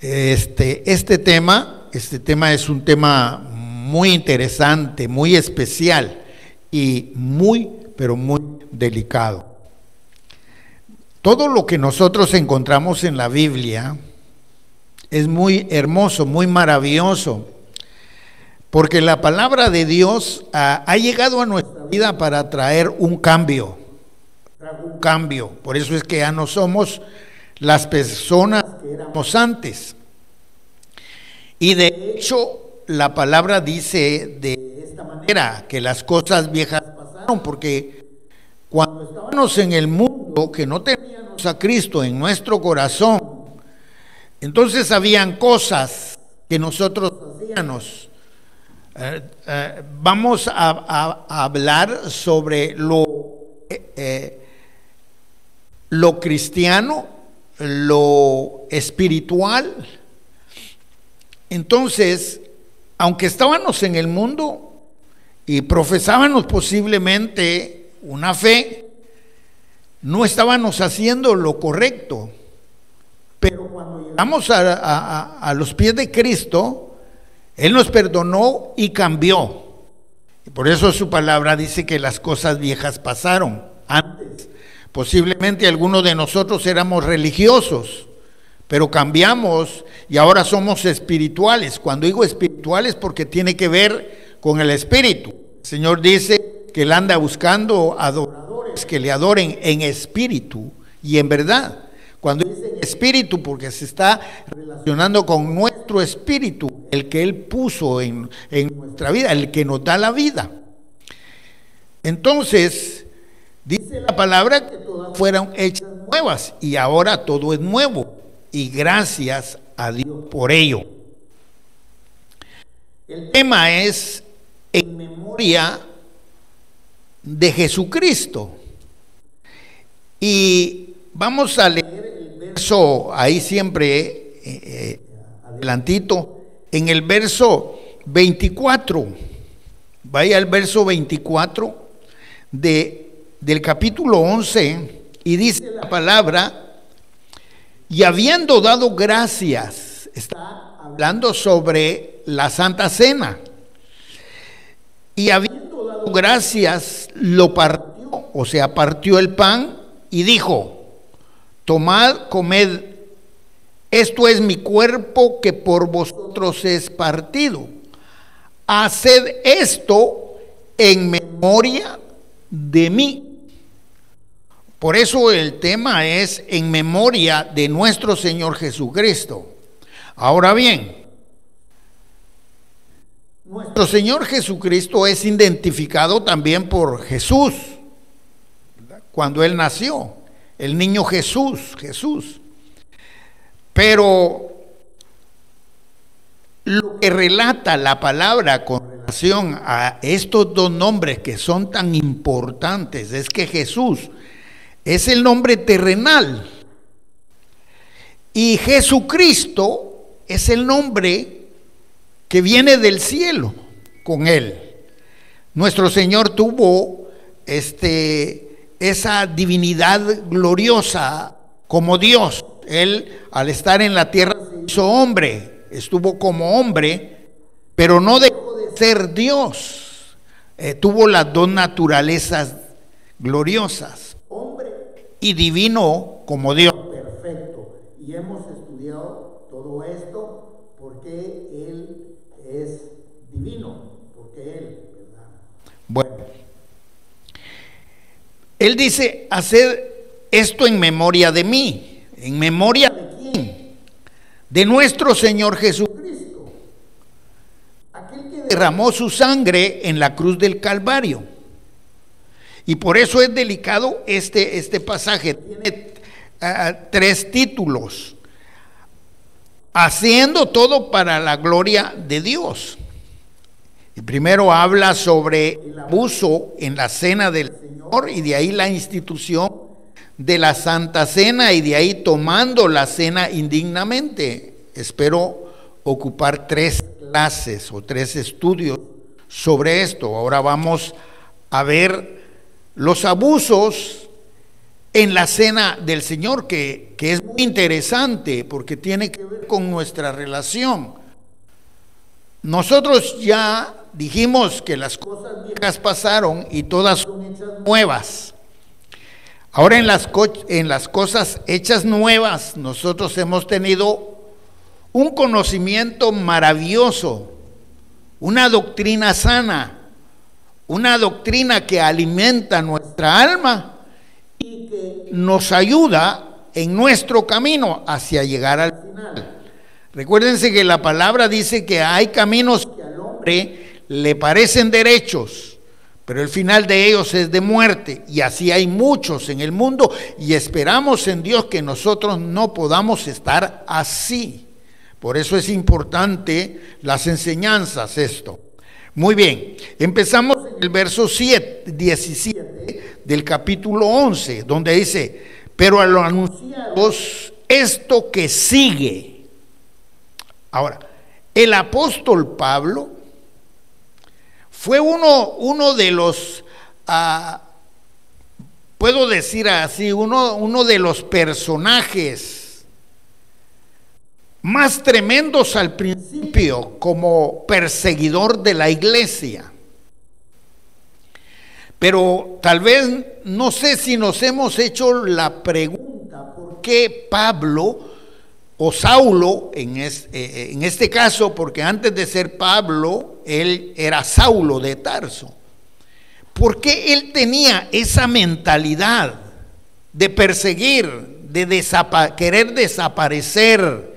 Este tema es un tema muy interesante, muy especial y pero muy delicado. Todo lo que nosotros encontramos en la Biblia es muy hermoso, muy maravilloso, porque la palabra de Dios ha llegado a nuestra vida para traer un cambio. Por eso es que ya no somos las personas que éramos antes. Y de hecho, la palabra dice de esta manera, que las cosas viejas pasaron, porque cuando estábamos en el mundo, que no teníamos a Cristo en nuestro corazón, entonces habían cosas que nosotros hacíamos. Vamos a hablar sobre lo cristiano, lo espiritual. Entonces, aunque estábamos en el mundo y profesábamos posiblemente una fe, no estábamos haciendo lo correcto. Pero cuando llegamos a los pies de Cristo, Él nos perdonó y cambió. Y por eso su palabra dice que las cosas viejas pasaron. Antes, posiblemente algunos de nosotros éramos religiosos, pero cambiamos y ahora somos espirituales. Cuando digo espirituales, porque tiene que ver con el espíritu. El Señor dice que Él anda buscando adoradores que le adoren en espíritu y en verdad. Cuando dice espíritu, porque se está relacionando con nuestro espíritu, el que Él puso en nuestra vida, el que nos da la vida. Entonces, dice la palabra que todas fueron hechas nuevas y ahora todo es nuevo. Y gracias a Dios por ello. El tema es en memoria de Jesucristo. Y vamos a leer el verso ahí siempre, adelantito, en el verso 24. Vaya al verso 24 del capítulo 11 y dice la palabra: y habiendo dado gracias, está hablando sobre la Santa Cena, y habiendo dado gracias, lo partió, o sea, partió el pan y dijo: tomad, comed, esto es mi cuerpo que por vosotros es partido. Haced esto en memoria de mí. Por eso el tema es en memoria de nuestro Señor Jesucristo. Ahora bien, nuestro Señor Jesucristo es identificado también por Jesús, ¿verdad? Cuando Él nació, el niño Jesús. Pero lo que relata la palabra con relación a estos dos nombres que son tan importantes es que Jesús es el nombre terrenal y Jesucristo es el nombre que viene del cielo con Él. Nuestro Señor tuvo esa divinidad gloriosa como Dios. Él, al estar en la tierra, se hizo hombre, estuvo como hombre, pero no dejó de ser Dios. Tuvo las dos naturalezas gloriosas, hombre y divino como Dios. Perfecto. Y hemos estudiado todo esto porque Él es divino, porque Él, ¿verdad? Bueno, Él dice: haced esto en memoria de mí. ¿En memoria de quién? De nuestro Señor Jesucristo, aquel que derramó su sangre en la cruz del Calvario. Y por eso es delicado este pasaje. Tiene tres títulos: haciendo todo para la gloria de Dios. Y primero habla sobre el abuso en la cena del Señor, y de ahí la institución de la Santa Cena, y de ahí tomando la cena indignamente. Espero ocupar 3 clases o 3 estudios sobre esto. Ahora vamos a ver los abusos en la cena del Señor, que es muy interesante porque tiene que ver con nuestra relación. Nosotros ya dijimos que las cosas viejas pasaron y todas son hechas nuevas. Ahora en las cosas hechas nuevas nosotros hemos tenido un conocimiento maravilloso, una doctrina sana, una doctrina que alimenta nuestra alma y que nos ayuda en nuestro camino hacia llegar al final. Recuérdense que la palabra dice que hay caminos que al hombre le parecen derechos, pero el final de ellos es de muerte, y así hay muchos en el mundo, y esperamos en Dios que nosotros no podamos estar así. Por eso es importante las enseñanzas, esto. Muy bien, empezamos en el verso 17 del capítulo 11, donde dice: pero a lo anunciados esto que sigue. Ahora, el apóstol Pablo fue uno de los, puedo decir así, uno de los personajes más tremendos al principio como perseguidor de la iglesia. Pero tal vez, no sé si nos hemos hecho la pregunta, ¿por qué Pablo o Saulo, en este caso, porque antes de ser Pablo, él era Saulo de Tarso? ¿Por qué él tenía esa mentalidad de perseguir, de querer desaparecer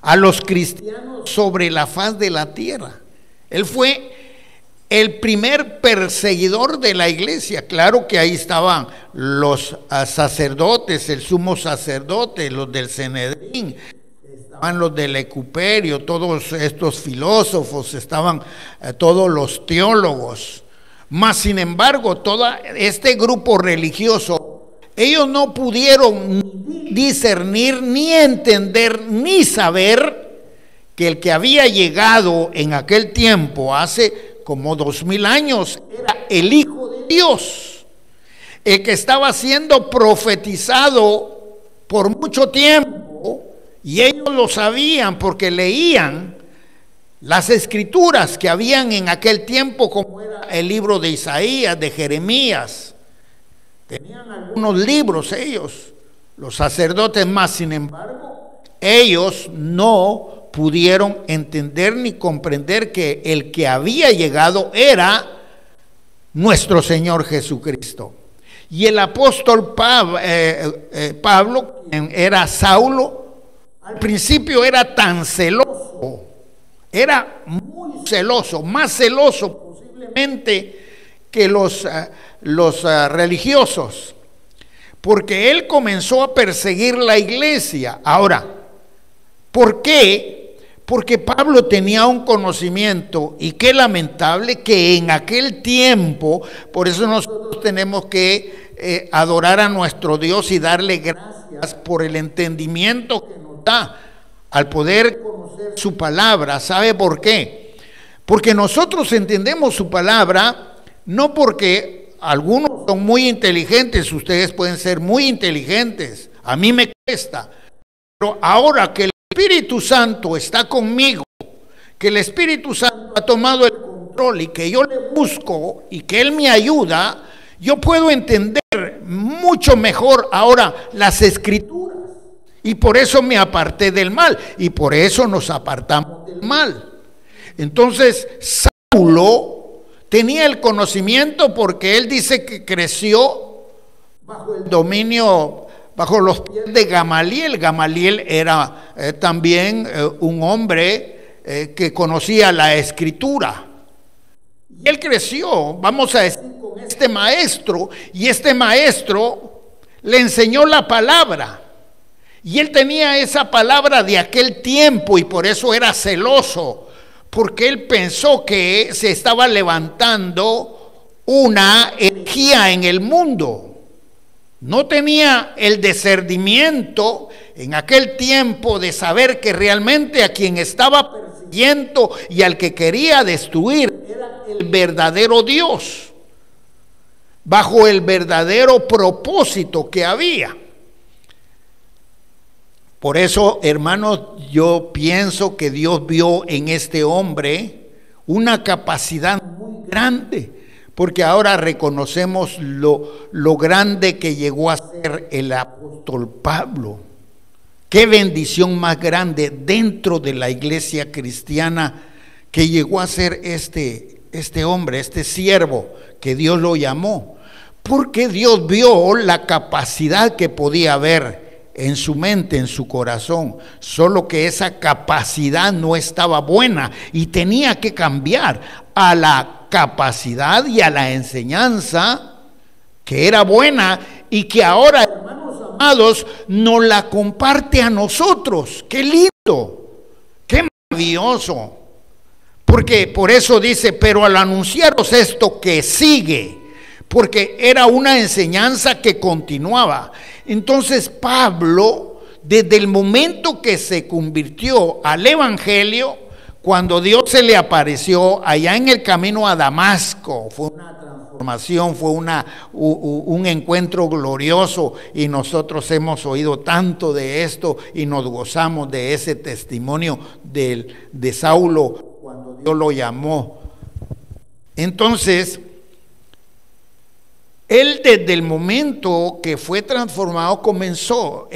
a los cristianos sobre la faz de la tierra? Él fue el primer perseguidor de la iglesia. Claro que ahí estaban los sacerdotes, el sumo sacerdote, los del Sanedrín, estaban los del Ecuperio, todos estos filósofos, estaban todos los teólogos. Mas sin embargo, todo este grupo religioso, ellos no pudieron discernir, ni entender, ni saber que el que había llegado en aquel tiempo, hace como 2000 años, era el Hijo de Dios, el que estaba siendo profetizado por mucho tiempo, y ellos lo sabían porque leían las escrituras que habían en aquel tiempo, como era el libro de Isaías, de Jeremías. Tenían algunos libros ellos, los sacerdotes, más sin embargo, ellos no pudieron entender ni comprender que el que había llegado era nuestro Señor Jesucristo. Y el apóstol Pablo, quien era Saulo, al principio era tan celoso, era muy celoso, más celoso posiblemente que los religiosos, porque él comenzó a perseguir la iglesia. Ahora, ¿por qué? Porque Pablo tenía un conocimiento, y qué lamentable que en aquel tiempo, por eso nosotros tenemos que adorar a nuestro Dios y darle gracias por el entendimiento que nos da al poder conocer su palabra. ¿Sabe por qué? Porque nosotros entendemos su palabra, no porque algunos son muy inteligentes, ustedes pueden ser muy inteligentes, a mí me cuesta, pero ahora que el Espíritu Santo está conmigo, que el Espíritu Santo ha tomado el control y que yo le busco y que Él me ayuda, yo puedo entender mucho mejor ahora las Escrituras, y por eso me aparté del mal, y por eso nos apartamos del mal. Entonces Saulo tenía el conocimiento, porque él dice que creció bajo el dominio, bajo los pies de Gamaliel. Gamaliel era también un hombre que conocía la Escritura. Y él creció, vamos a decir, con este maestro, y este maestro le enseñó la palabra. Y él tenía esa palabra de aquel tiempo, y por eso era celoso, porque él pensó que se estaba levantando una herejía en el mundo. No tenía el discernimiento en aquel tiempo de saber que realmente a quien estaba persiguiendo y al que quería destruir era el verdadero Dios. bajo el verdadero propósito que había. Por eso, hermanos, yo pienso que Dios vio en este hombre una capacidad muy grande, porque ahora reconocemos lo grande que llegó a ser el apóstol Pablo. Qué bendición más grande dentro de la iglesia cristiana que llegó a ser este hombre, este siervo, que Dios lo llamó, porque Dios vio la capacidad que podía haber en su mente, en su corazón, solo que esa capacidad no estaba buena y tenía que cambiar a la capacidad y a la enseñanza que era buena y que ahora, hermanos amados, nos la comparte a nosotros. ¡Qué lindo! ¡Qué maravilloso! Porque por eso dice, pero al anunciaros esto que sigue, porque era una enseñanza que continuaba. Entonces Pablo, desde el momento que se convirtió al evangelio, cuando Dios se le apareció allá en el camino a Damasco, fue una transformación, fue un encuentro glorioso, y nosotros hemos oído tanto de esto y nos gozamos de ese testimonio de Saulo cuando Dios lo llamó. Entonces, él desde el momento que fue transformado comenzó.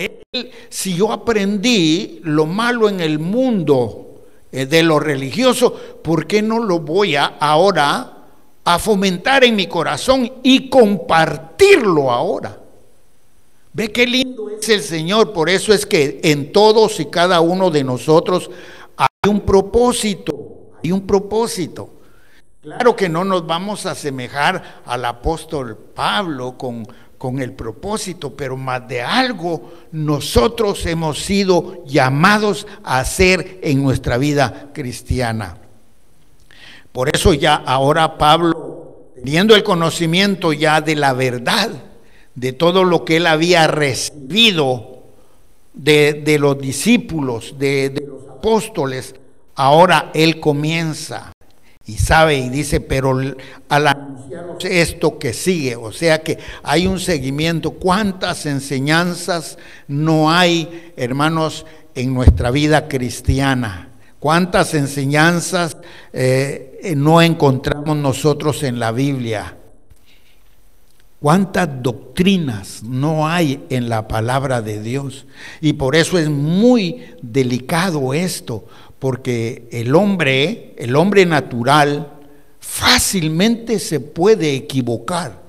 Si yo aprendí lo malo en el mundo de lo religioso, ¿por qué no lo voy ahora a fomentar en mi corazón y compartirlo ahora? Ve qué lindo es el Señor. Por eso es que en todos y cada uno de nosotros hay un propósito, hay un propósito. Claro que no nos vamos a asemejar al apóstol Pablo con el propósito, pero más de algo nosotros hemos sido llamados a hacer en nuestra vida cristiana. Por eso ya ahora Pablo, teniendo el conocimiento ya de la verdad, de todo lo que él había recibido de los discípulos, de los apóstoles, ahora él comienza y sabe y dice, pero al anunciaros esto que sigue, o sea que hay un seguimiento. ¿Cuántas enseñanzas no hay, hermanos, en nuestra vida cristiana? ¿Cuántas enseñanzas no encontramos nosotros en la Biblia? ¿Cuántas doctrinas no hay en la palabra de Dios? Y por eso es muy delicado esto, porque el hombre natural fácilmente se puede equivocar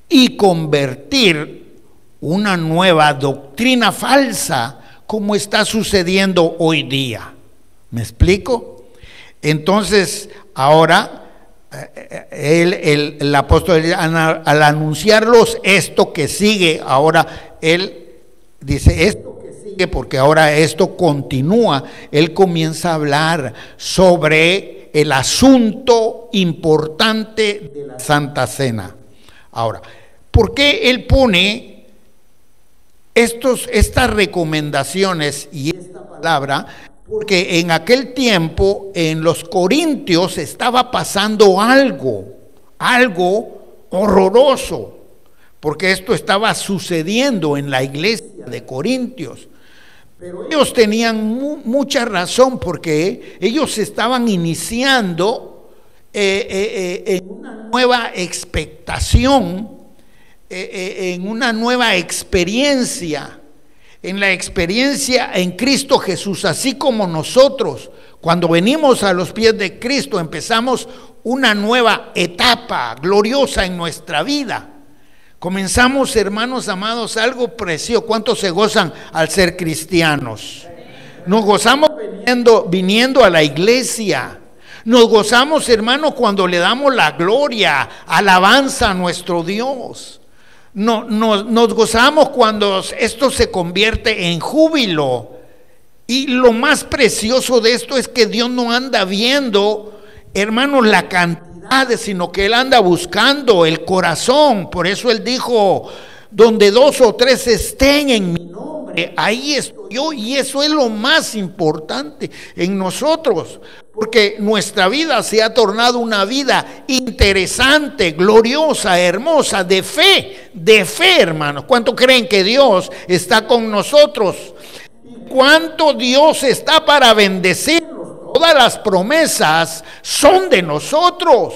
y convertir una nueva doctrina falsa, como está sucediendo hoy día. ¿Me explico? Entonces, ahora el apóstol, al anunciarlos esto que sigue, ahora él dice esto que sigue, porque ahora esto continúa. Él comienza a hablar sobre el asunto importante de la Santa Cena. Ahora, ¿por qué él pone estas recomendaciones y esta palabra? Porque en aquel tiempo en los Corintios estaba pasando algo horroroso, porque esto estaba sucediendo en la iglesia de Corintios. Pero ellos tenían mucha razón, porque ellos estaban iniciando en una nueva expectación, en una nueva experiencia, en la experiencia en Cristo Jesús, así como nosotros, cuando venimos a los pies de Cristo, empezamos una nueva etapa gloriosa en nuestra vida. Comenzamos, hermanos amados, algo precioso. ¿Cuántos se gozan al ser cristianos? Nos gozamos viniendo a la iglesia. Nos gozamos, hermanos, cuando le damos la gloria, alabanza a nuestro Dios. Nos gozamos cuando esto se convierte en júbilo. Y lo más precioso de esto es que Dios no anda viendo, hermanos, la cantidad, sino que Él anda buscando el corazón. Por eso Él dijo, donde 2 o 3 estén en mi nombre, hombre, ahí estoy yo, y eso es lo más importante en nosotros, porque nuestra vida se ha tornado una vida interesante, gloriosa, hermosa, de fe, hermanos. ¿Cuánto creen que Dios está con nosotros? ¿Cuánto Dios está para bendecirnos? Todas las promesas son de nosotros.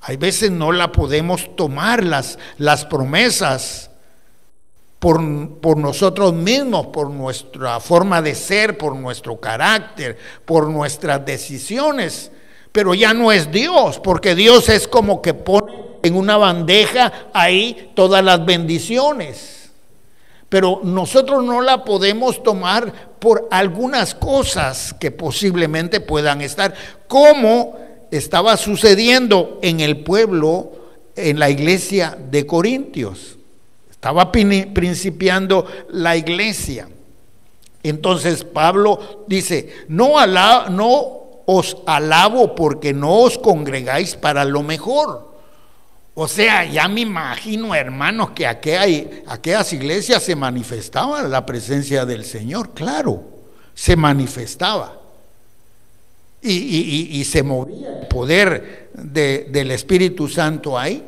Hay veces no la podemos tomar las promesas por nosotros mismos, por nuestra forma de ser, por nuestro carácter, por nuestras decisiones. Pero ya no es Dios, porque Dios es como que pone en una bandeja ahí todas las bendiciones. Pero nosotros no la podemos tomar por algunas cosas que posiblemente puedan estar, como estaba sucediendo en el pueblo, en la iglesia de Corintios. Estaba principiando la iglesia. Entonces Pablo dice, no os alabo porque no os congregáis para lo mejor. O sea, ya me imagino, hermanos, que aquellas iglesias se manifestaba la presencia del Señor, claro, se manifestaba. Y se movía el poder del Espíritu Santo ahí.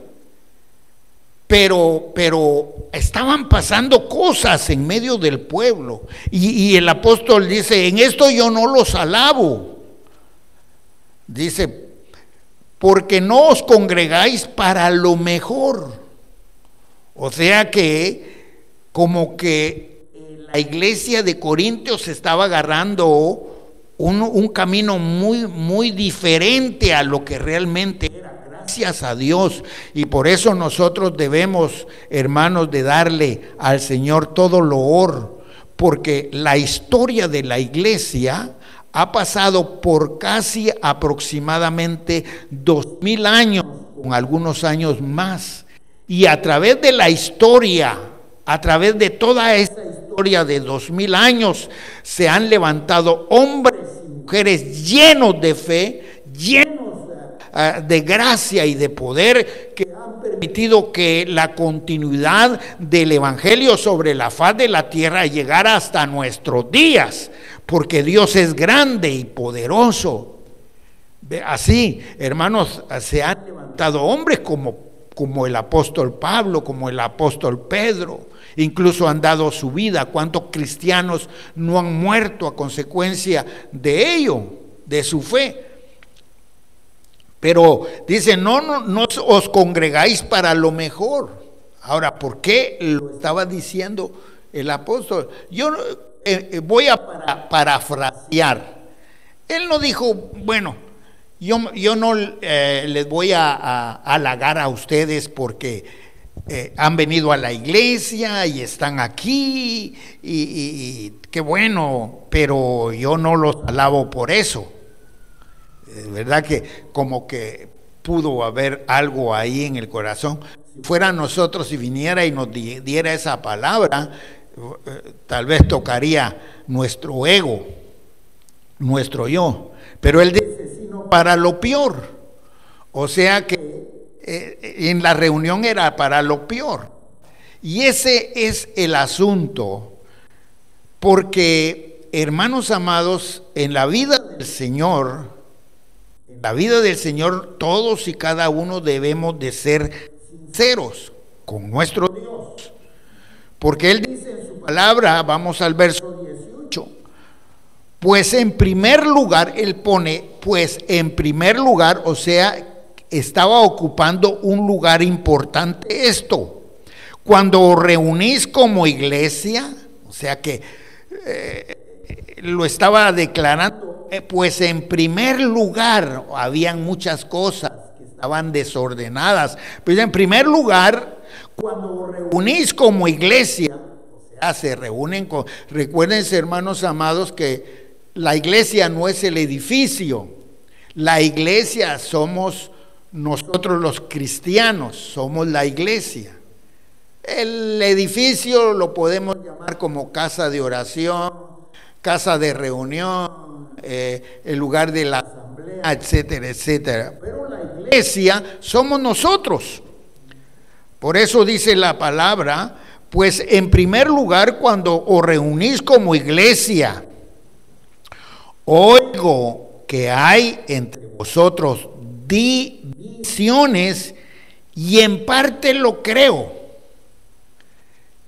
Pero estaban pasando cosas en medio del pueblo. Y el apóstol dice, en esto yo no los alabo. Dice, porque no os congregáis para lo mejor. O sea que como que la iglesia de Corintios se estaba agarrando un camino muy diferente a lo que realmente era. Gracias a Dios, y por eso nosotros debemos, hermanos, de darle al Señor todo loor, porque la historia de la iglesia ha pasado por casi aproximadamente 2000 años, con algunos años más, y a través de la historia, a través de toda esta historia de 2000 años, se han levantado hombres y mujeres llenos de fe, llenos de gracia y de poder, que han permitido que la continuidad del evangelio sobre la faz de la tierra llegara hasta nuestros días, porque Dios es grande y poderoso. Así, hermanos, se han levantado hombres como el apóstol Pablo, como el apóstol Pedro, incluso han dado su vida. ¿Cuántos cristianos no han muerto a consecuencia de ello, de su fe? Pero dice, no os congregáis para lo mejor. Ahora, ¿por qué lo estaba diciendo el apóstol? Yo voy a parafrasear. Él no dijo, bueno, yo no les voy a halagar a ustedes porque han venido a la iglesia y están aquí y qué bueno, pero yo no los alabo por eso. ¿Verdad que como que pudo haber algo ahí en el corazón? Si fuera nosotros y viniera y nos diera esa palabra, tal vez tocaría nuestro ego, nuestro yo. Pero él dice, sino para lo peor. O sea que en la reunión era para lo peor. Y ese es el asunto, porque, hermanos amados, en la vida del Señor, todos y cada uno debemos de ser sinceros con nuestro Dios, porque Él dice en su palabra, vamos al verso 18, pues en primer lugar, Él pone, pues en primer lugar, o sea, estaba ocupando un lugar importante esto, cuando os reunís como iglesia, o sea que lo estaba declarando. Pues en primer lugar, habían muchas cosas que estaban desordenadas, pero en primer lugar, cuando os reunís como iglesia, o sea, se reúnen recuérdense, hermanos amados, que la iglesia no es el edificio, la iglesia somos nosotros los cristianos, somos la iglesia. El edificio lo podemos llamar como casa de oración, casa de reunión, el lugar de la asamblea, etcétera, etcétera. Pero la iglesia somos nosotros. Por eso dice la palabra, Pues en primer lugar, cuando os reunís como iglesia, oigo que hay entre vosotros divisiones y en parte lo creo.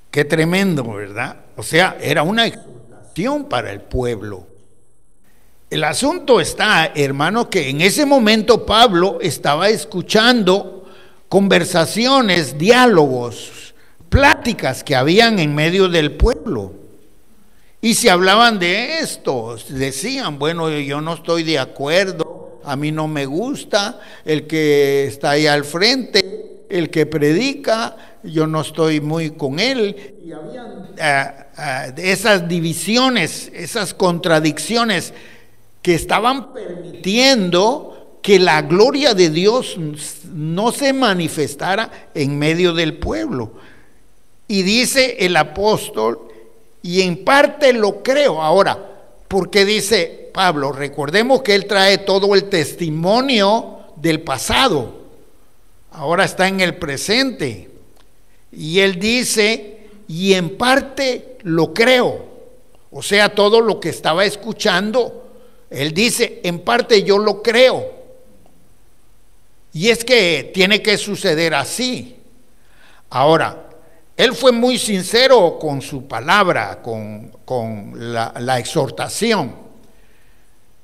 Qué tremendo, ¿verdad? O sea, era una exhortación para el pueblo. El asunto está, hermano, que en ese momento Pablo estaba escuchando conversaciones, diálogos, pláticas que habían en medio del pueblo. Y se hablaban de esto, decían, bueno, yo no estoy de acuerdo, a mí no me gusta, el que está ahí al frente, el que predica, yo no estoy muy con él. Y habían esas divisiones, esas contradicciones que estaban permitiendo que la gloria de Dios no se manifestara en medio del pueblo. Y dice el apóstol, y en parte lo creo. Ahora, ¿por qué dice Pablo? Recordemos que él trae todo el testimonio del pasado, ahora está en el presente, y él dice, y en parte lo creo. O sea, todo lo que estaba escuchando, él dice, en parte yo lo creo. Y es que tiene que suceder así. Ahora, él fue muy sincero con su palabra, con la exhortación.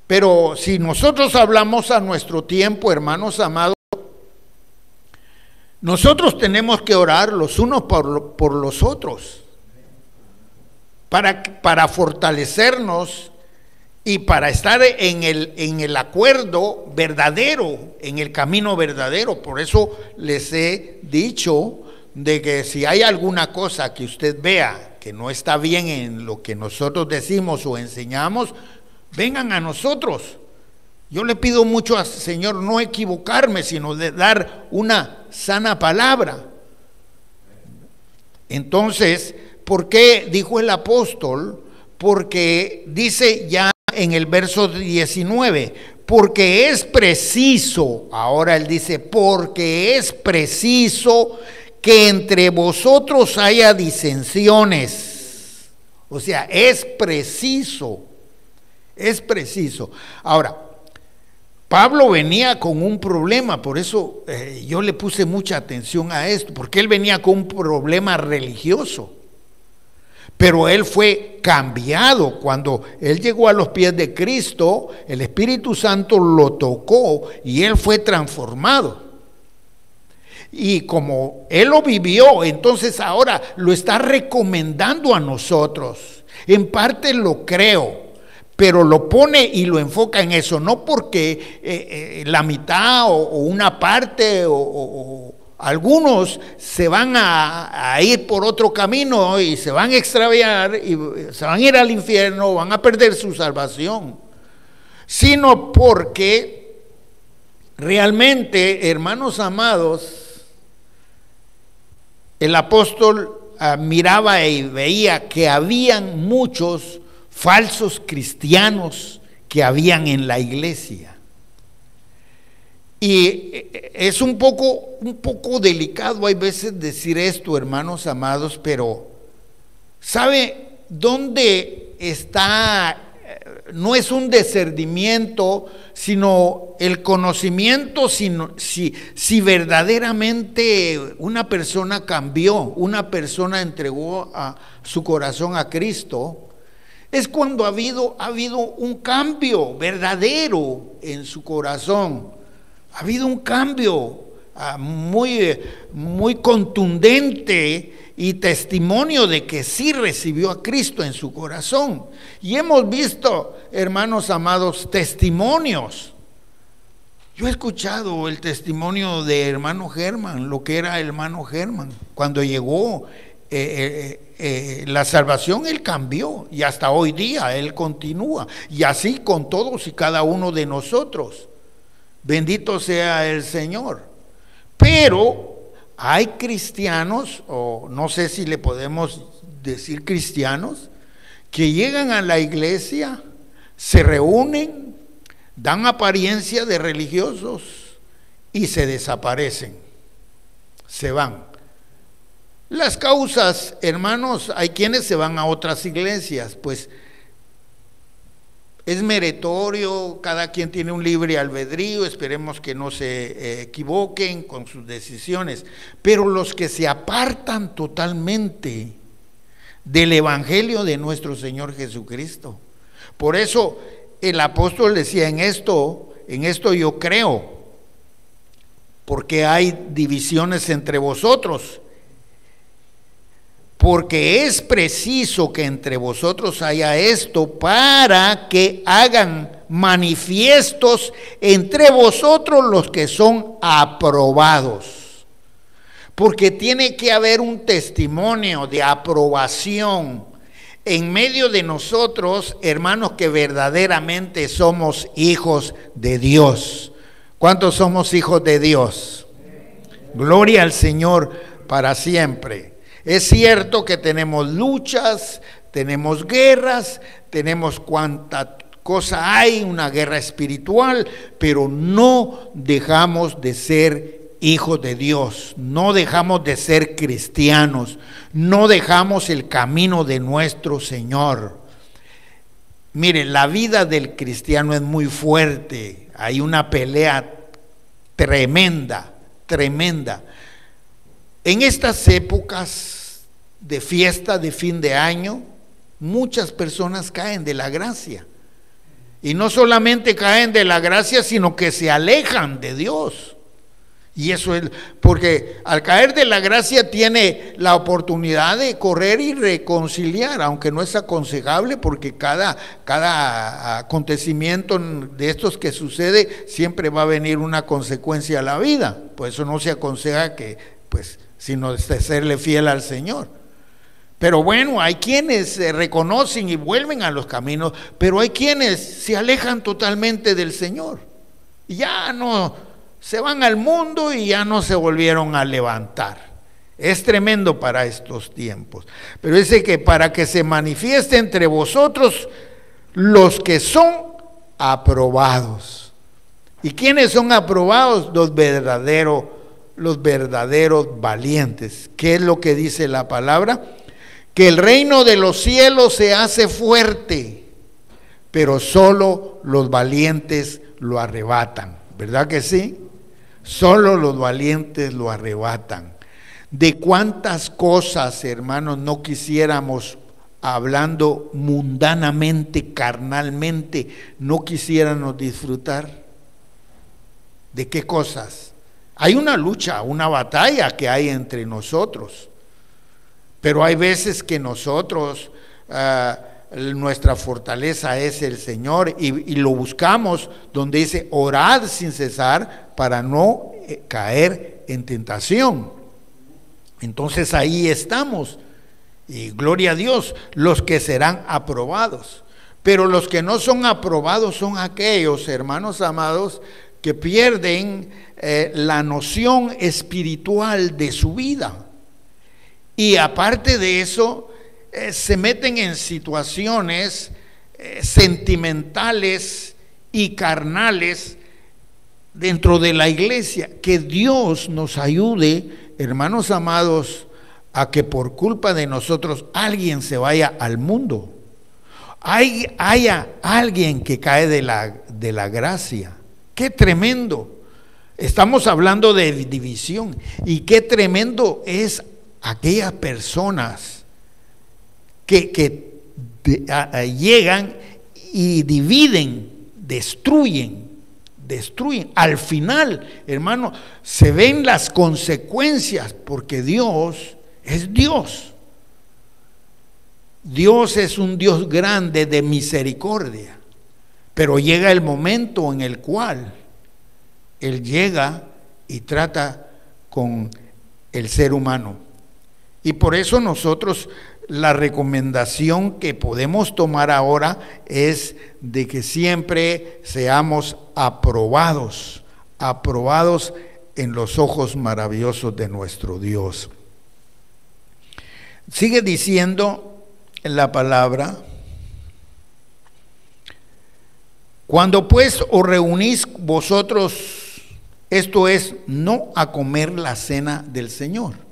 Pero si nosotros hablamos a nuestro tiempo, hermanos amados, nosotros tenemos que orar los unos por los otros, para fortalecernos y para estar en el acuerdo verdadero, en el camino verdadero. Por eso les he dicho de que si hay alguna cosa que usted vea que no está bien en lo que nosotros decimos o enseñamos, vengan a nosotros. Yo le pido mucho al Señor no equivocarme, sino de dar una sana palabra. Entonces, ¿por qué dijo el apóstol? Porque dice ya en el verso 19, porque es preciso, ahora él dice, porque es preciso que entre vosotros haya disensiones. O sea, es preciso. Ahora, Pablo venía con un problema, por eso yo le puse mucha atención a esto, porque él venía con un problema religioso. Pero él fue cambiado cuando él llegó a los pies de Cristo, el Espíritu Santo lo tocó y él fue transformado. Y como él lo vivió, entonces ahora lo está recomendando a nosotros. En parte lo creo, pero lo pone y lo enfoca en eso, no porque la mitad o una parte o algunos se van a ir por otro camino y se van a extraviar y se van a ir al infierno, van a perder su salvación, sino porque realmente, hermanos amados, el apóstol miraba y veía que habían muchos falsos cristianos que habían en la iglesia. Y es un poco delicado, hay veces decir esto, hermanos amados, pero ¿sabe dónde está? No es un discernimiento, sino el conocimiento, si verdaderamente una persona cambió, una persona entregó a su corazón a Cristo, es cuando ha habido un cambio verdadero en su corazón. Ha habido un cambio muy contundente y testimonio de que sí recibió a Cristo en su corazón. Y hemos visto, hermanos amados, testimonios. Yo he escuchado el testimonio de hermano Germán, lo que era hermano Germán. Cuando llegó la salvación, él cambió y hasta hoy día él continúa. Y así con todos y cada uno de nosotros. Bendito sea el Señor. Pero hay cristianos, o no sé si le podemos decir cristianos, que llegan a la iglesia, se reúnen, dan apariencia de religiosos y se desaparecen, se van. Las causas, hermanos, hay quienes se van a otras iglesias, pues es meritorio, cada quien tiene un libre albedrío, esperemos que no se equivoquen con sus decisiones, pero los que se apartan totalmente del evangelio de nuestro Señor Jesucristo. Por eso el apóstol decía, en esto yo creo, porque hay divisiones entre vosotros, porque es preciso que entre vosotros haya esto para que hagan manifiestos entre vosotros los que son aprobados. Porque tiene que haber un testimonio de aprobación en medio de nosotros, hermanos, que verdaderamente somos hijos de Dios. ¿Cuántos somos hijos de Dios? Gloria al Señor para siempre. Es cierto que tenemos luchas, tenemos guerras, tenemos cuanta cosa hay, una guerra espiritual, pero no dejamos de ser hijos de Dios, no dejamos de ser cristianos, no dejamos el camino de nuestro Señor. Miren, la vida del cristiano es muy fuerte, hay una pelea tremenda, tremenda. En estas épocas de fiesta, de fin de año, muchas personas caen de la gracia. Y no solamente caen de la gracia, sino que se alejan de Dios. Y eso es, porque al caer de la gracia tiene la oportunidad de correr y reconciliar, aunque no es aconsejable, porque cada acontecimiento de estos que sucede, siempre va a venir una consecuencia a la vida. Por eso no se aconseja que, pues, sino de serle fiel al Señor. Pero bueno, hay quienes se reconocen y vuelven a los caminos, pero hay quienes se alejan totalmente del Señor. Y ya no, se van al mundo y ya no se volvieron a levantar. Es tremendo para estos tiempos. Pero dice que para que se manifieste entre vosotros los que son aprobados. ¿Y quiénes son aprobados? Los verdaderos valientes. ¿Qué es lo que dice la palabra? Que el reino de los cielos se hace fuerte, pero solo los valientes lo arrebatan. ¿Verdad que sí? Solo los valientes lo arrebatan. De cuántas cosas, hermanos, no quisiéramos, hablando mundanamente, carnalmente, no quisiéramos disfrutar. ¿De qué cosas? Hay una lucha, una batalla que hay entre nosotros, pero hay veces que nosotros, nuestra fortaleza es el Señor y lo buscamos donde dice orad sin cesar para no caer en tentación. Entonces ahí estamos y gloria a Dios, los que serán aprobados. Pero los que no son aprobados son aquellos, hermanos amados, que pierden la noción espiritual de su vida. Y aparte de eso, se meten en situaciones sentimentales y carnales dentro de la iglesia. Que Dios nos ayude, hermanos amados, a que por culpa de nosotros alguien se vaya al mundo. Haya alguien que cae de la gracia. ¡Qué tremendo! Estamos hablando de división. Y qué tremendo es aquellas personas que llegan y dividen, destruyen. Al final, hermano, se ven las consecuencias, porque Dios es Dios. Dios es un Dios grande de misericordia, pero llega el momento en el cual Él llega y trata con el ser humano. Y por eso nosotros, la recomendación que podemos tomar ahora es de que siempre seamos aprobados en los ojos maravillosos de nuestro Dios. Sigue diciendo en la palabra: cuando pues os reunís vosotros, esto es, no a comer la cena del Señor.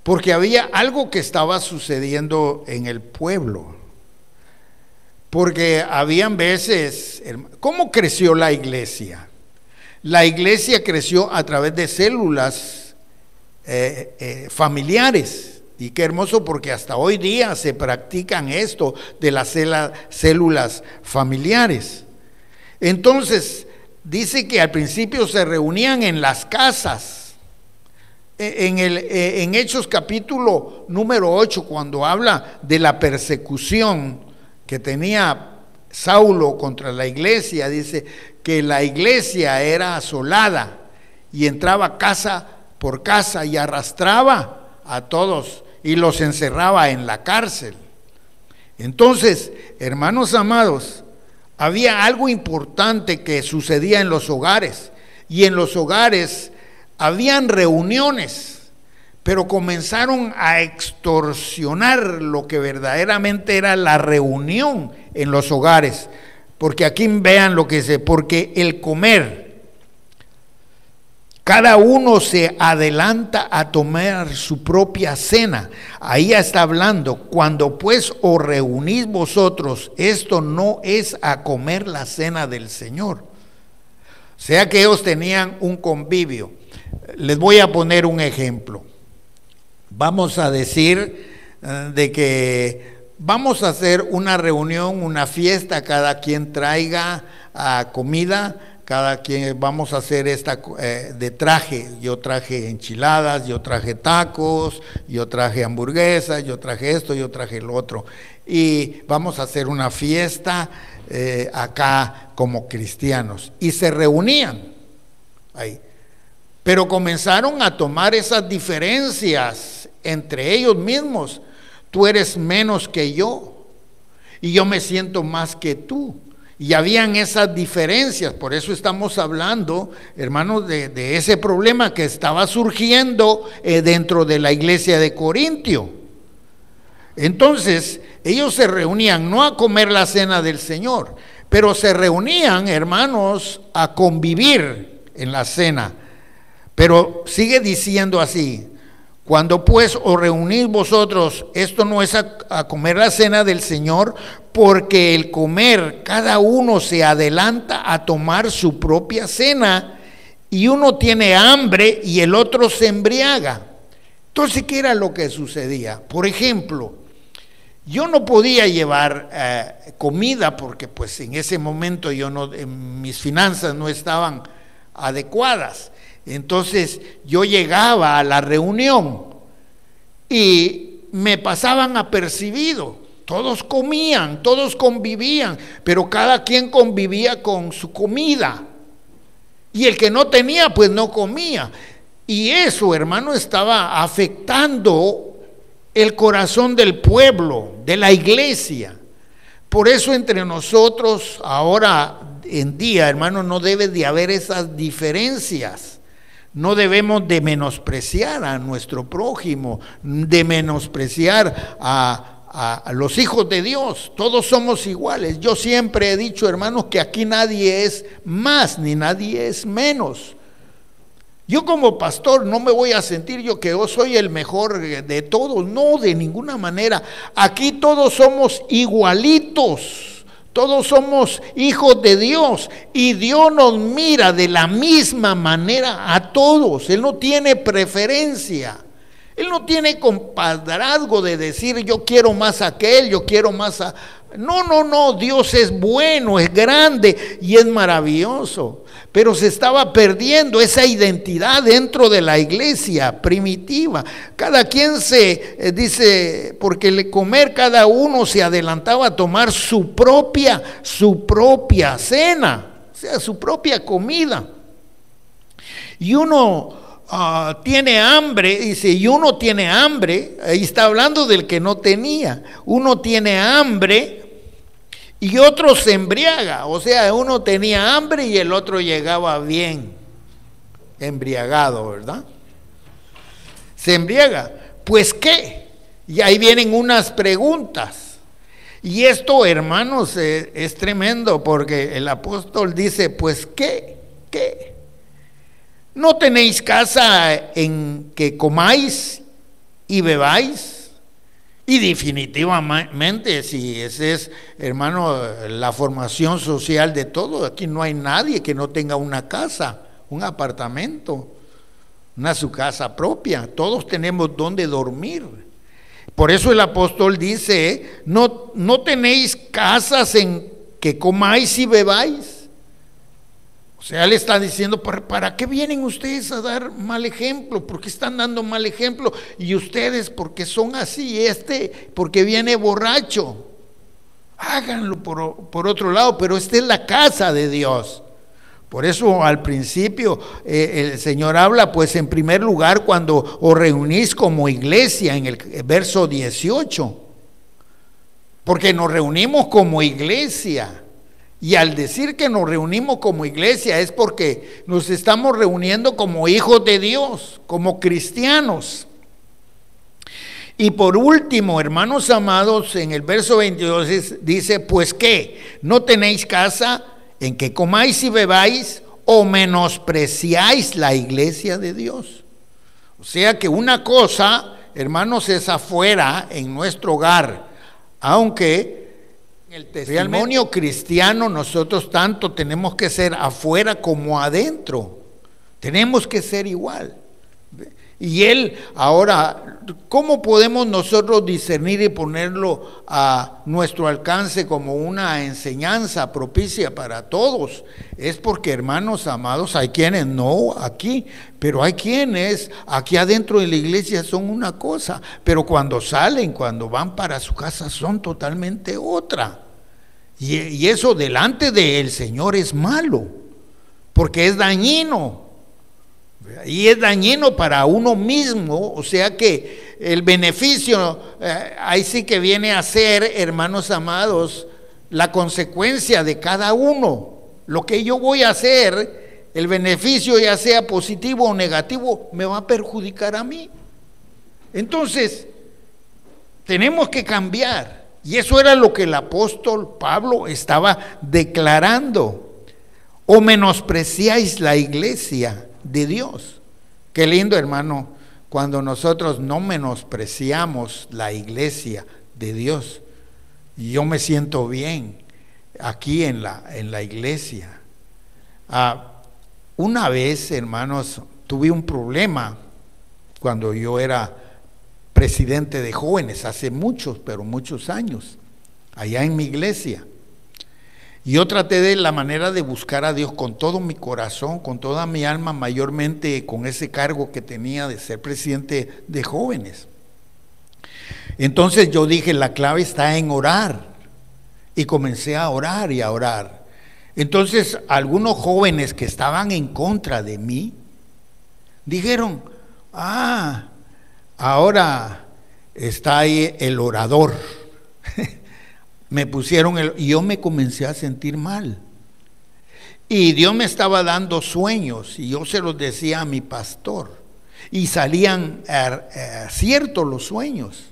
porque había algo que estaba sucediendo en el pueblo. Porque habían veces, ¿cómo creció la iglesia? La iglesia creció a través de células familiares. Y qué hermoso, porque hasta hoy día se practican esto de las células familiares. Entonces, dice que al principio se reunían en las casas. En Hechos capítulo número 8, cuando habla de la persecución que tenía Saulo contra la iglesia, dice que la iglesia era asolada y entraba casa por casa y arrastraba a todos y los encerraba en la cárcel. Entonces, hermanos amados, había algo importante que sucedía en los hogares, y en los hogares habían reuniones, pero comenzaron a extorsionar lo que verdaderamente era la reunión en los hogares. Porque aquí vean lo que dice, porque el comer, cada uno se adelanta a tomar su propia cena. Ahí ya está hablando, cuando pues os reunís vosotros, esto no es a comer la cena del Señor. O sea que ellos tenían un convivio. Les voy a poner un ejemplo. Vamos a decir de que vamos a hacer una reunión, una fiesta, cada quien traiga comida, cada quien vamos a hacer esta de traje. Yo traje enchiladas, yo traje tacos, yo traje hamburguesas, yo traje esto, yo traje lo otro. Y vamos a hacer una fiesta acá como cristianos. Y se reunían ahí. Pero comenzaron a tomar esas diferencias entre ellos mismos. Tú eres menos que yo y yo me siento más que tú. Y habían esas diferencias. Por eso estamos hablando, hermanos, de ese problema que estaba surgiendo dentro de la iglesia de Corintio. Entonces, ellos se reunían no a comer la cena del Señor, pero se reunían, hermanos, a convivir en la cena. Pero sigue diciendo así, cuando pues os reunís vosotros, esto no es a comer la cena del Señor, porque el comer, cada uno se adelanta a tomar su propia cena, y uno tiene hambre y el otro se embriaga. Entonces, ¿qué era lo que sucedía? Por ejemplo, yo no podía llevar comida, porque pues en ese momento mis finanzas no estaban adecuadas. Entonces yo llegaba a la reunión y me pasaban apercibido. Todos comían, todos convivían, pero cada quien convivía con su comida. Y el que no tenía, pues no comía. Y eso, hermano, estaba afectando el corazón del pueblo, de la iglesia. Por eso entre nosotros ahora en día, hermano, no debe de haber esas diferencias. No debemos de menospreciar a nuestro prójimo, de menospreciar a los hijos de Dios. Todos somos iguales. Yo siempre he dicho, hermanos, que aquí nadie es más ni nadie es menos. Yo como pastor no me voy a sentir yo que yo soy el mejor de todos. No, de ninguna manera. Aquí todos somos igualitos. Todos somos hijos de Dios y Dios nos mira de la misma manera a todos. Él no tiene preferencia. Él no tiene compadrazgo de decir yo quiero más a aquel, yo quiero más a... No, Dios es bueno, es grande y es maravilloso. Pero se estaba perdiendo esa identidad dentro de la iglesia primitiva. Cada quien dice, porque el comer cada uno se adelantaba a tomar su propia cena, o sea, su propia comida. Y uno tiene hambre, dice, y uno tiene hambre, ahí está hablando del que no tenía. Uno tiene hambre y otro se embriaga, o sea, uno tenía hambre y el otro llegaba bien embriagado, ¿verdad? Se embriaga. ¿Pues qué? Y ahí vienen unas preguntas. Y esto, hermanos, es tremendo, porque el apóstol dice, pues ¿qué? ¿No tenéis casa en que comáis? y bebáis. Y definitivamente, si ese es, hermano, la formación social de todo, aquí no hay nadie que no tenga una casa, un apartamento, su casa propia. Todos tenemos donde dormir. Por eso el apóstol dice, no tenéis casas en que comáis y bebáis. O sea, le está diciendo, ¿para qué vienen ustedes a dar mal ejemplo? ¿Por qué están dando mal ejemplo? Y ustedes, porque son así, porque viene borracho. Háganlo por otro lado, pero esta es la casa de Dios. Por eso al principio el Señor habla, pues en primer lugar, cuando os reunís como iglesia, en el verso 18. Porque nos reunimos como iglesia. Y al decir que nos reunimos como iglesia es porque nos estamos reuniendo como hijos de Dios, como cristianos. Y por último, hermanos amados, en el verso 22 dice, pues ¿qué? ¿No tenéis casa en que comáis y bebáis o menospreciáis la iglesia de Dios? O sea que una cosa, hermanos, es afuera en nuestro hogar, aunque el testimonio cristiano nosotros tanto tenemos que ser afuera como adentro, tenemos que ser igual. Y ahora, ¿cómo podemos nosotros discernir y ponerlo a nuestro alcance como una enseñanza propicia para todos? Es porque, hermanos amados, hay quienes no aquí, pero hay quienes aquí adentro de la iglesia son una cosa, pero cuando salen, cuando van para su casa son totalmente otra. Y eso delante del Señor es malo, porque es dañino. Y es dañino para uno mismo, o sea que el beneficio, ahí sí que viene a ser, hermanos amados, la consecuencia de cada uno. Lo que yo voy a hacer, el beneficio ya sea positivo o negativo, me va a perjudicar a mí. Entonces, tenemos que cambiar. Y eso era lo que el apóstol Pablo estaba declarando. O menospreciáis la iglesia de Dios. Qué lindo, hermano, cuando nosotros no menospreciamos la iglesia de Dios. Yo me siento bien aquí en la iglesia. Una vez, hermanos, tuve un problema cuando yo era presidente de jóvenes, hace muchos, pero muchos años, allá en mi iglesia. Yo traté de la manera de buscar a Dios con todo mi corazón, con toda mi alma, mayormente con ese cargo que tenía de ser presidente de jóvenes. Entonces yo dije, la clave está en orar. Y comencé a orar y a orar. Entonces algunos jóvenes que estaban en contra de mí, dijeron, ahora está ahí el orador. Me pusieron y yo me comencé a sentir mal. Y Dios me estaba dando sueños y yo se los decía a mi pastor. Y salían ciertos los sueños.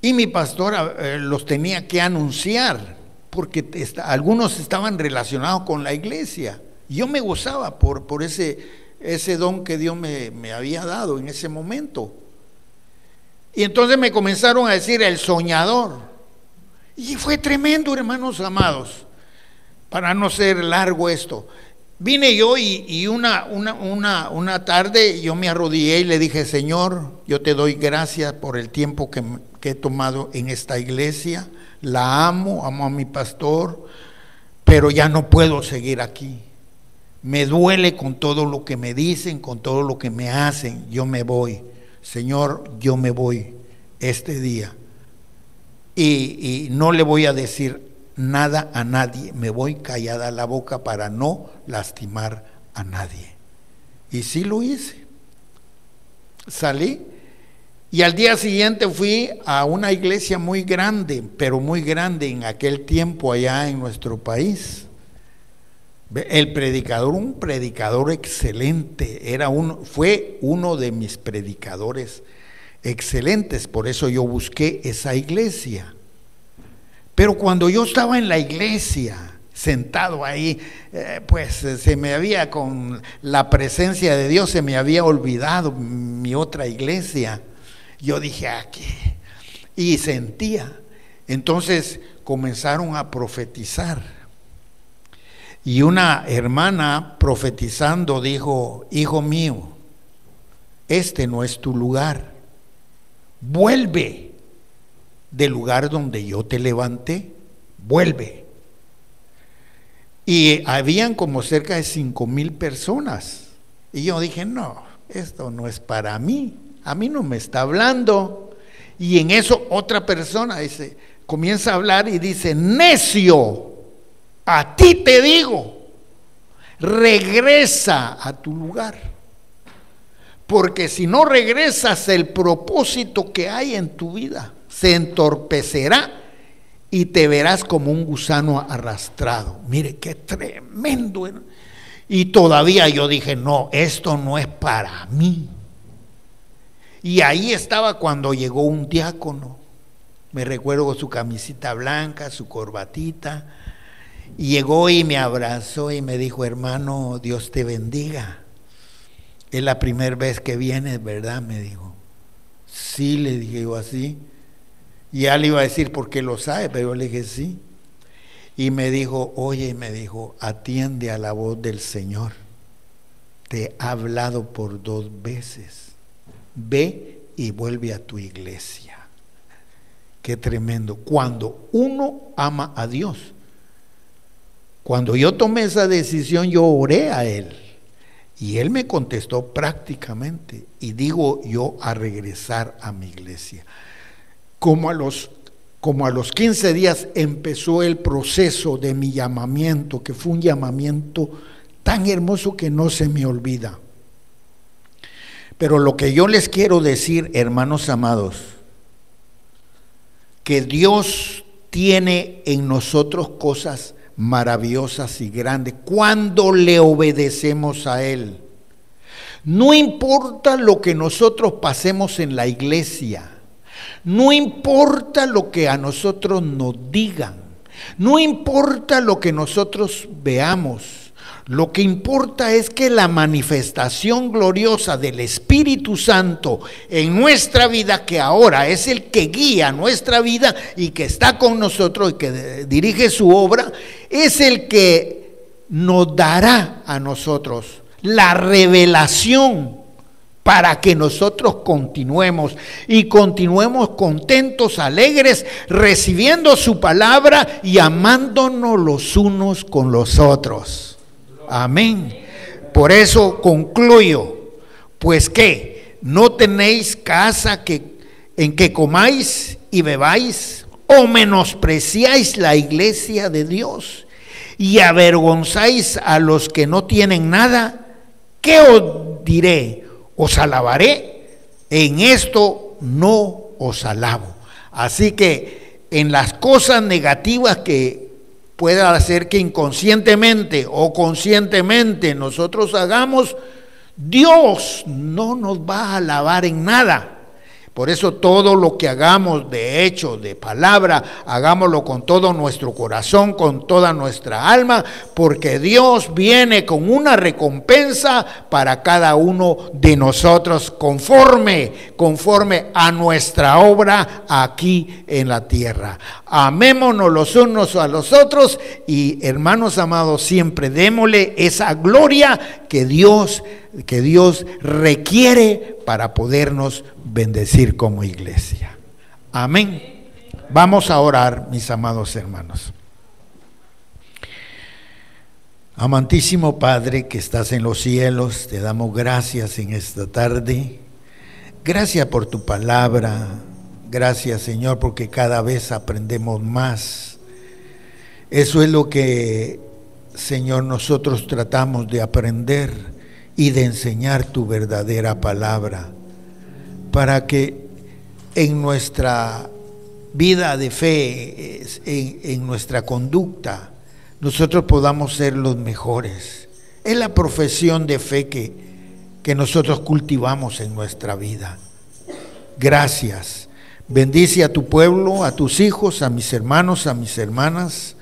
Y mi pastor los tenía que anunciar porque algunos estaban relacionados con la iglesia. Yo me gozaba por ese don que Dios me había dado en ese momento. Y entonces me comenzaron a decir el soñador. Y fue tremendo, hermanos amados. Para no ser largo esto, vine yo y una tarde yo me arrodillé y le dije, Señor, yo te doy gracias por el tiempo que he tomado en esta iglesia. La amo a mi pastor, pero ya no puedo seguir aquí. Me duele con todo lo que me dicen, con todo lo que me hacen. Yo me voy, Señor, yo me voy este día. Y no le voy a decir nada a nadie, me voy callada la boca para no lastimar a nadie. Y sí lo hice. Salí y al día siguiente fui a una iglesia muy grande, pero muy grande en aquel tiempo allá en nuestro país. El predicador, un predicador excelente, fue uno de mis predicadores excelentes, por eso yo busqué esa iglesia. Pero cuando yo estaba en la iglesia, sentado ahí, pues se me había, con la presencia de Dios, se me había olvidado mi otra iglesia. Yo dije, aquí. Y sentía. Entonces comenzaron a profetizar. Y una hermana profetizando dijo, hijo mío, este no es tu lugar. Vuelve del lugar donde yo te levanté. Vuelve. Y habían como cerca de 5,000 personas. Y yo dije, no, esto no es para mí. A mí no me está hablando. Y en eso otra persona dice, comienza a hablar y dice, necio, a ti te digo, regresa a tu lugar. Porque si no regresas, el propósito que hay en tu vida se entorpecerá y te verás como un gusano arrastrado. Mire qué tremendo. Y todavía yo dije, no, esto no es para mí. Y ahí estaba cuando llegó un diácono. Me recuerdo con su camisita blanca, su corbatita. Y llegó y me abrazó y me dijo, hermano, Dios te bendiga. Es la primera vez que vienes, ¿verdad? Me dijo. Sí, le dije yo así. Y ya le iba a decir por qué lo sabe, pero yo le dije sí. Y me dijo, oye, me dijo, atiende a la voz del Señor. Te ha hablado por 2 veces. Ve y vuelve a tu iglesia. Qué tremendo. Cuando uno ama a Dios. Cuando yo tomé esa decisión, yo oré a Él. Y Él me contestó prácticamente. Y digo yo a regresar a mi iglesia. Como a los 15 días empezó el proceso de mi llamamiento, que fue un llamamiento tan hermoso que no se me olvida. Pero lo que yo les quiero decir, hermanos amados, que Dios tiene en nosotros cosas maravillosas y grandes cuando le obedecemos a Él. No importa lo que nosotros pasemos en la iglesia, no importa lo que a nosotros nos digan, no importa lo que nosotros veamos, lo que importa es que la manifestación gloriosa del Espíritu Santo en nuestra vida, que ahora es el que guía nuestra vida y que está con nosotros y que dirige su obra, es el que nos dará a nosotros la revelación para que nosotros continuemos y continuemos contentos, alegres, recibiendo su palabra y amándonos los unos con los otros. Amén. Por eso concluyo, pues que no tenéis casa en que comáis y bebáis, o menospreciáis la iglesia de Dios y avergonzáis a los que no tienen nada. ¿Qué os diré? ¿Os alabaré? En esto no os alabo. Así que en las cosas negativas que pueda hacer que inconscientemente o conscientemente nosotros hagamos, Dios no nos va a alabar en nada. Por eso todo lo que hagamos de hecho, de palabra, hagámoslo con todo nuestro corazón, con toda nuestra alma, porque Dios viene con una recompensa para cada uno de nosotros conforme a nuestra obra aquí en la tierra. Amémonos los unos a los otros y, hermanos amados, siempre démosle esa gloria que Dios requiere para podernos bendecir como iglesia. Amén. Vamos a orar, mis amados hermanos. Amantísimo Padre que estás en los cielos, te damos gracias en esta tarde. Gracias por tu palabra. Gracias, Señor, porque cada vez aprendemos más. Eso es lo que, Señor, nosotros tratamos de aprender y de enseñar tu verdadera palabra, para que en nuestra vida de fe, en nuestra conducta, nosotros podamos ser los mejores. Es la profesión de fe que nosotros cultivamos en nuestra vida. Gracias. Bendice a tu pueblo, a tus hijos, a mis hermanos, a mis hermanas.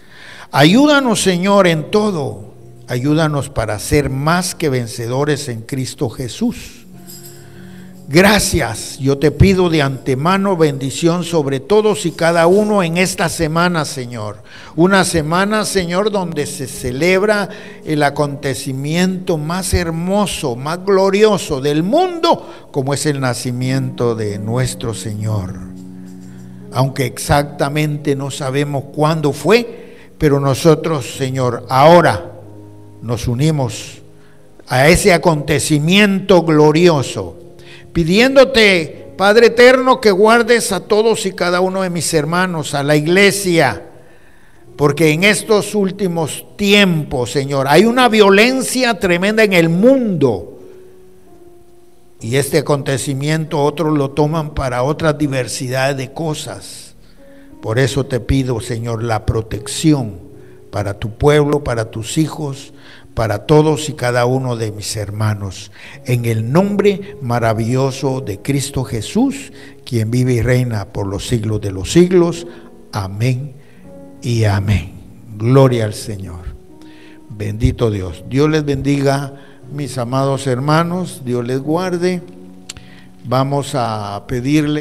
Ayúdanos, Señor, en todo. Ayúdanos para ser más que vencedores en Cristo Jesús. Gracias, yo te pido de antemano bendición sobre todos y cada uno en esta semana, Señor. Una semana, Señor, donde se celebra el acontecimiento más hermoso, más glorioso del mundo, como es el nacimiento de nuestro Señor. Aunque exactamente no sabemos cuándo fue, pero nosotros, Señor, ahora nos unimos a ese acontecimiento glorioso, pidiéndote, Padre eterno, que guardes a todos y cada uno de mis hermanos, a la iglesia, porque en estos últimos tiempos, Señor, hay una violencia tremenda en el mundo, y este acontecimiento otros lo toman para otra diversidad de cosas. Por eso te pido, Señor, la protección para tu pueblo, para tus hijos, para todos y cada uno de mis hermanos, en el nombre maravilloso de Cristo Jesús, quien vive y reina por los siglos de los siglos. Amén y amén. Gloria al Señor. Bendito Dios. Dios les bendiga, mis amados hermanos. Dios les guarde. Vamos a pedirle